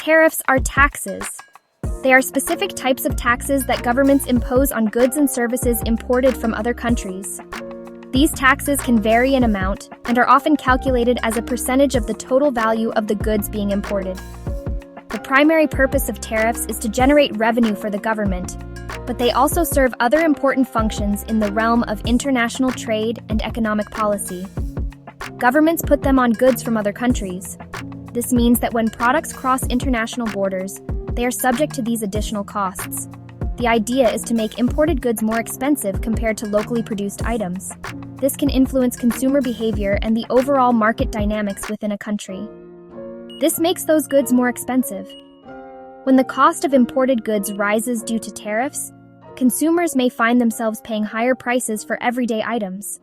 Tariffs are taxes. They are specific types of taxes that governments impose on goods and services imported from other countries. These taxes can vary in amount and are often calculated as a percentage of the total value of the goods being imported. The primary purpose of tariffs is to generate revenue for the government, but they also serve other important functions in the realm of international trade and economic policy. Governments put them on goods from other countries. This means that when products cross international borders, they are subject to these additional costs. The idea is to make imported goods more expensive compared to locally produced items. This can influence consumer behavior and the overall market dynamics within a country. This makes those goods more expensive. When the cost of imported goods rises due to tariffs, consumers may find themselves paying higher prices for everyday items.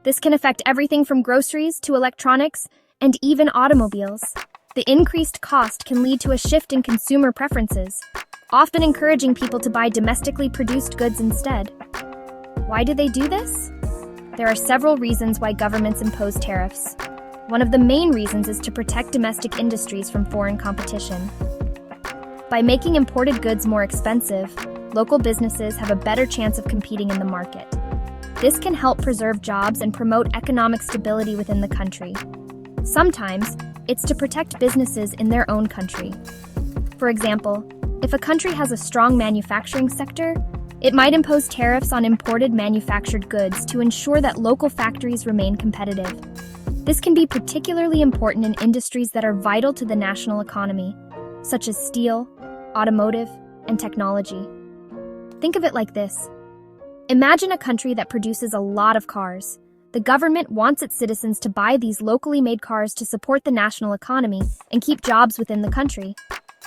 This can affect everything from groceries to electronics and even automobiles. The increased cost can lead to a shift in consumer preferences, often encouraging people to buy domestically produced goods instead. Why do they do this? There are several reasons why governments impose tariffs. One of the main reasons is to protect domestic industries from foreign competition. By making imported goods more expensive, local businesses have a better chance of competing in the market. This can help preserve jobs and promote economic stability within the country. Sometimes, it's to protect businesses in their own country. For example, if a country has a strong manufacturing sector, it might impose tariffs on imported manufactured goods to ensure that local factories remain competitive. This can be particularly important in industries that are vital to the national economy, such as steel, automotive, and technology. Think of it like this. Imagine a country that produces a lot of cars. The government wants its citizens to buy these locally made cars to support the national economy and keep jobs within the country.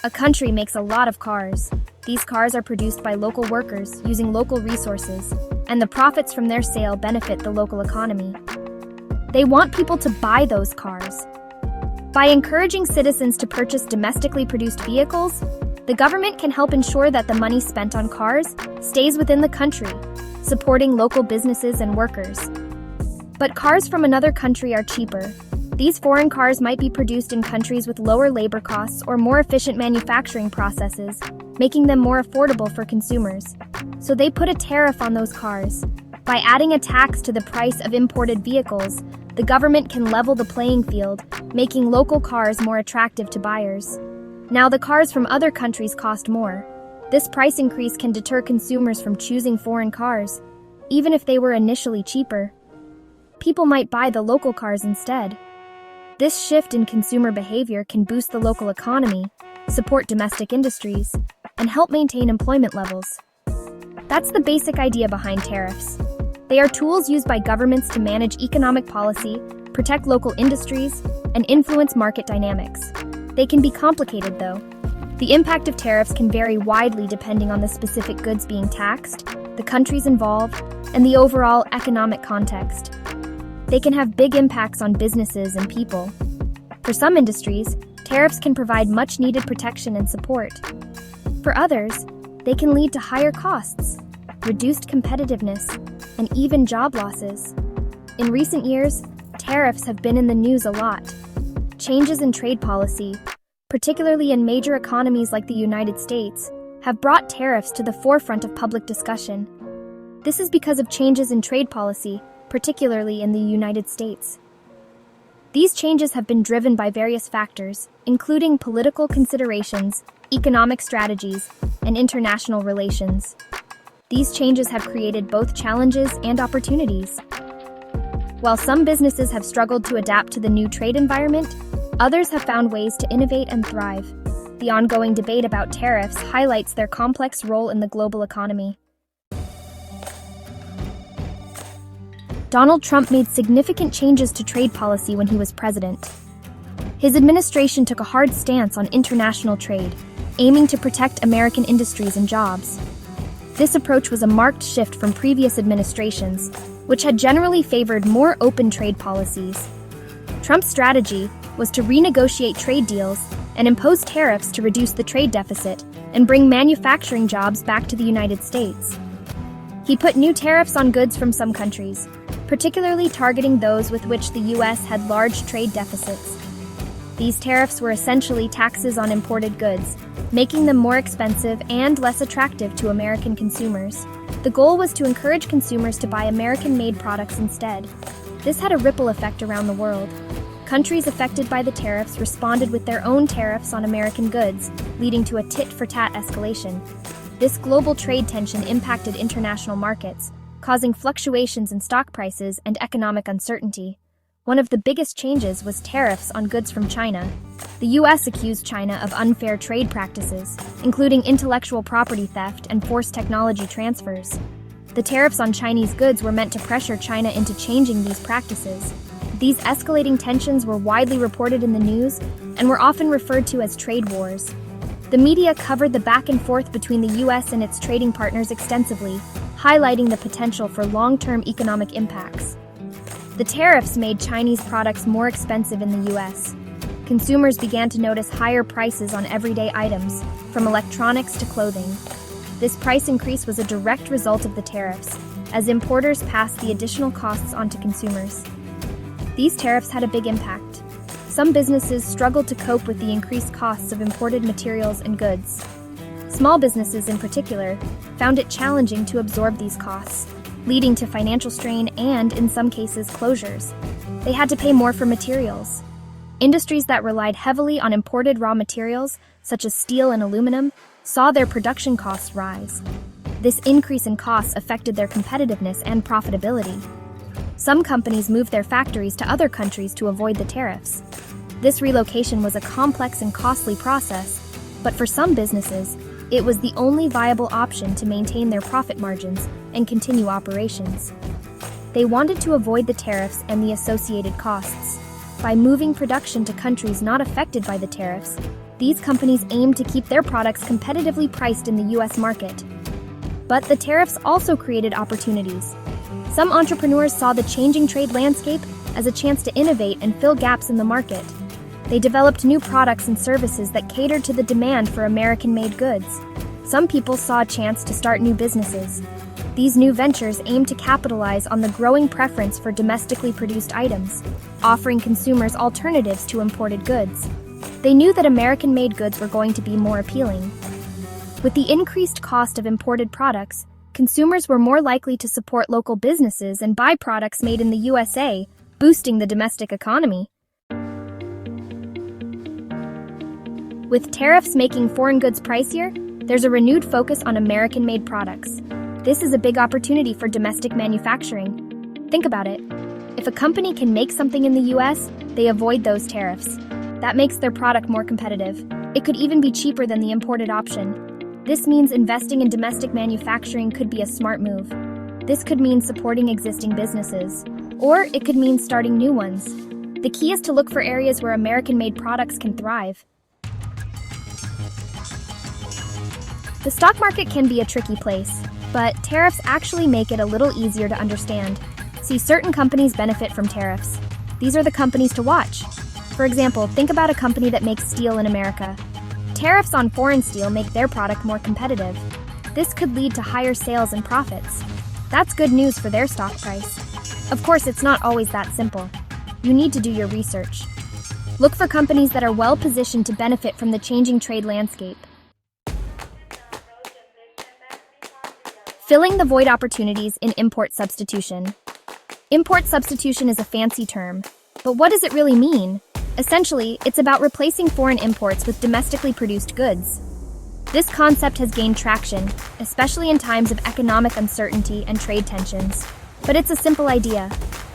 A country makes a lot of cars. These cars are produced by local workers using local resources, and the profits from their sale benefit the local economy. They want people to buy those cars. By encouraging citizens to purchase domestically produced vehicles, the government can help ensure that the money spent on cars stays within the country, supporting local businesses and workers. But cars from another country are cheaper. These foreign cars might be produced in countries with lower labor costs or more efficient manufacturing processes, making them more affordable for consumers. So they put a tariff on those cars. By adding a tax to the price of imported vehicles, the government can level the playing field, making local cars more attractive to buyers. Now the cars from other countries cost more. This price increase can deter consumers from choosing foreign cars, even if they were initially cheaper. People might buy the local cars instead. This shift in consumer behavior can boost the local economy, support domestic industries, and help maintain employment levels. That's the basic idea behind tariffs. They are tools used by governments to manage economic policy, protect local industries, and influence market dynamics. They can be complicated, though. The impact of tariffs can vary widely depending on the specific goods being taxed, the countries involved, and the overall economic context. They can have big impacts on businesses and people. For some industries, tariffs can provide much-needed protection and support. For others, they can lead to higher costs, reduced competitiveness, and even job losses. In recent years, tariffs have been in the news a lot. Changes in trade policy, particularly in major economies like the United States, have brought tariffs to the forefront of public discussion. This is because of changes in trade policy, particularly in the United States. These changes have been driven by various factors, including political considerations, economic strategies, and international relations. These changes have created both challenges and opportunities. While some businesses have struggled to adapt to the new trade environment, others have found ways to innovate and thrive. The ongoing debate about tariffs highlights their complex role in the global economy. Donald Trump made significant changes to trade policy when he was president. His administration took a hard stance on international trade, aiming to protect American industries and jobs. This approach was a marked shift from previous administrations, which had generally favored more open trade policies. Trump's strategy was to renegotiate trade deals and impose tariffs to reduce the trade deficit and bring manufacturing jobs back to the United States. He put new tariffs on goods from some countries, particularly targeting those with which the U.S. had large trade deficits. These tariffs were essentially taxes on imported goods, making them more expensive and less attractive to American consumers. The goal was to encourage consumers to buy American-made products instead. This had a ripple effect around the world. Countries affected by the tariffs responded with their own tariffs on American goods, leading to a tit-for-tat escalation. This global trade tension impacted international markets, causing fluctuations in stock prices and economic uncertainty. One of the biggest changes was tariffs on goods from China. The U.S. accused China of unfair trade practices, including intellectual property theft and forced technology transfers. The tariffs on Chinese goods were meant to pressure China into changing these practices. These escalating tensions were widely reported in the news and were often referred to as trade wars. The media covered the back and forth between the U.S. and its trading partners extensively, highlighting the potential for long-term economic impacts. The tariffs made Chinese products more expensive in the U.S. Consumers began to notice higher prices on everyday items, from electronics to clothing. This price increase was a direct result of the tariffs, as importers passed the additional costs on to consumers. These tariffs had a big impact. Some businesses struggled to cope with the increased costs of imported materials and goods. Small businesses, in particular, found it challenging to absorb these costs, leading to financial strain and, in some cases, closures. They had to pay more for materials. Industries that relied heavily on imported raw materials, such as steel and aluminum, saw their production costs rise. This increase in costs affected their competitiveness and profitability. Some companies moved their factories to other countries to avoid the tariffs. This relocation was a complex and costly process, but for some businesses, it was the only viable option to maintain their profit margins and continue operations. They wanted to avoid the tariffs and the associated costs. By moving production to countries not affected by the tariffs, these companies aimed to keep their products competitively priced in the U.S. market. But the tariffs also created opportunities. Some entrepreneurs saw the changing trade landscape as a chance to innovate and fill gaps in the market. They developed new products and services that catered to the demand for American-made goods. Some people saw a chance to start new businesses. These new ventures aimed to capitalize on the growing preference for domestically produced items, offering consumers alternatives to imported goods. They knew that American-made goods were going to be more appealing. With the increased cost of imported products, consumers were more likely to support local businesses and buy products made in the USA, boosting the domestic economy. With tariffs making foreign goods pricier, there's a renewed focus on American-made products. This is a big opportunity for domestic manufacturing. Think about it. If a company can make something in the US, they avoid those tariffs. That makes their product more competitive. It could even be cheaper than the imported option. This means investing in domestic manufacturing could be a smart move. This could mean supporting existing businesses, or it could mean starting new ones. The key is to look for areas where American-made products can thrive. The stock market can be a tricky place, but tariffs actually make it a little easier to understand. See, certain companies benefit from tariffs. These are the companies to watch. For example, think about a company that makes steel in America. Tariffs on foreign steel make their product more competitive. This could lead to higher sales and profits. That's good news for their stock price. Of course, it's not always that simple. You need to do your research. Look for companies that are well positioned to benefit from the changing trade landscape. Filling the void opportunities in import substitution. Import substitution is a fancy term, but what does it really mean? Essentially, it's about replacing foreign imports with domestically produced goods. This concept has gained traction, especially in times of economic uncertainty and trade tensions. But it's a simple idea.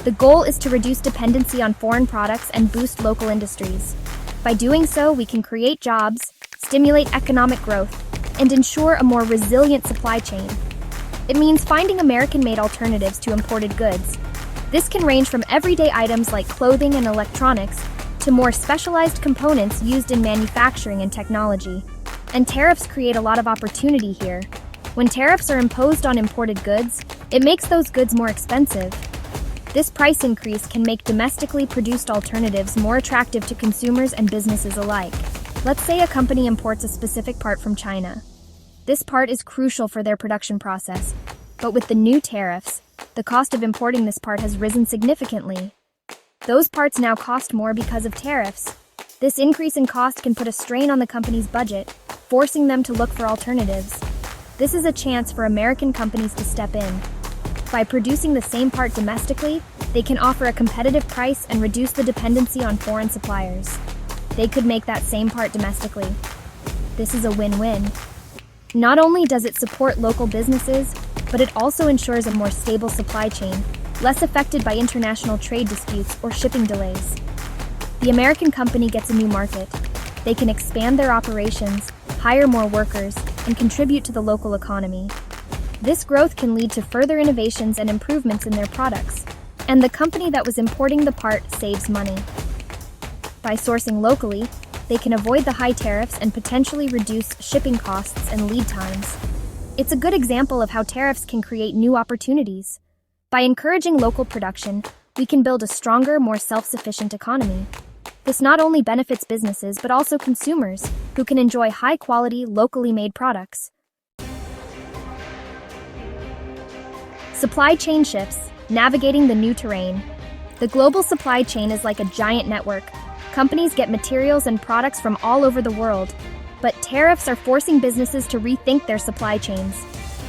The goal is to reduce dependency on foreign products and boost local industries. By doing so, we can create jobs, stimulate economic growth, and ensure a more resilient supply chain. It means finding American-made alternatives to imported goods. This can range from everyday items like clothing and electronics to more specialized components used in manufacturing and technology. And tariffs create a lot of opportunity here. When tariffs are imposed on imported goods, it makes those goods more expensive. This price increase can make domestically produced alternatives more attractive to consumers and businesses alike. Let's say a company imports a specific part from China. This part is crucial for their production process, but with the new tariffs, the cost of importing this part has risen significantly. Those parts now cost more because of tariffs. This increase in cost can put a strain on the company's budget, forcing them to look for alternatives. This is a chance for American companies to step in. By producing the same part domestically, they can offer a competitive price and reduce the dependency on foreign suppliers. They could make that same part domestically. This is a win-win. Not only does it support local businesses, but it also ensures a more stable supply chain, less affected by international trade disputes or shipping delays. The American company gets a new market. They can expand their operations, hire more workers, and contribute to the local economy. This growth can lead to further innovations and improvements in their products, and the company that was importing the part saves money. By sourcing locally, they can avoid the high tariffs and potentially reduce shipping costs and lead times. It's a good example of how tariffs can create new opportunities. By encouraging local production, we can build a stronger, more self-sufficient economy. This not only benefits businesses but also consumers, who can enjoy high-quality, locally made products. Supply chain shifts, navigating the new terrain. The global supply chain is like a giant network. Companies get materials and products from all over the world, but tariffs are forcing businesses to rethink their supply chains.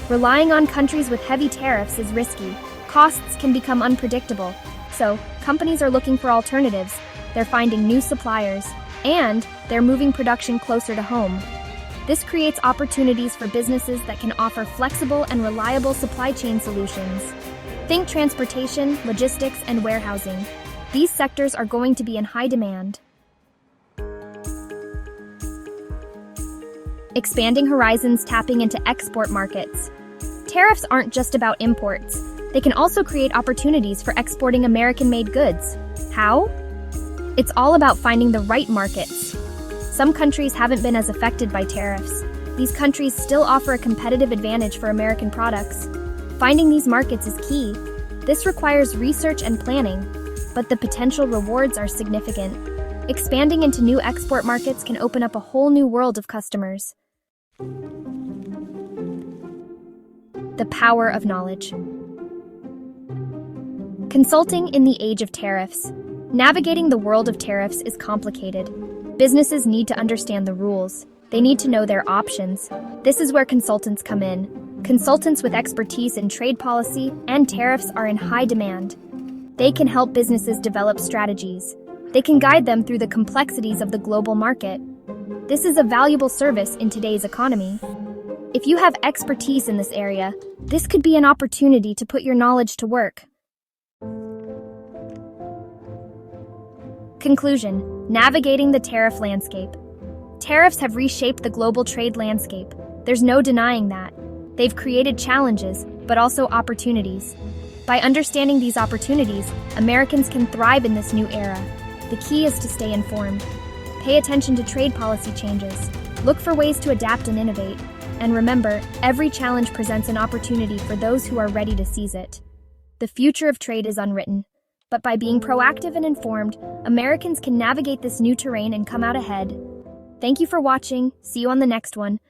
Relying on countries with heavy tariffs is risky. Costs can become unpredictable, so companies are looking for alternatives. They're finding new suppliers, and they're moving production closer to home. This creates opportunities for businesses that can offer flexible and reliable supply chain solutions. Think transportation, logistics, and warehousing. These sectors are going to be in high demand. Expanding horizons, tapping into export markets. Tariffs aren't just about imports. They can also create opportunities for exporting American-made goods. How? It's all about finding the right markets. Some countries haven't been as affected by tariffs. These countries still offer a competitive advantage for American products. Finding these markets is key. This requires research and planning, but the potential rewards are significant. Expanding into new export markets can open up a whole new world of customers. The power of knowledge. Consulting in the age of tariffs. Navigating the world of tariffs is complicated. Businesses need to understand the rules. They need to know their options. This is where consultants come in. Consultants with expertise in trade policy and tariffs are in high demand. They can help businesses develop strategies. They can guide them through the complexities of the global market. This is a valuable service in today's economy. If you have expertise in this area, this could be an opportunity to put your knowledge to work. Conclusion: navigating the tariff landscape. Tariffs have reshaped the global trade landscape. There's no denying that. They've created challenges, but also opportunities. By understanding these opportunities, Americans can thrive in this new era. The key is to stay informed. Pay attention to trade policy changes. Look for ways to adapt and innovate. And remember, every challenge presents an opportunity for those who are ready to seize it. The future of trade is unwritten, but by being proactive and informed, Americans can navigate this new terrain and come out ahead. Thank you for watching. See you on the next one.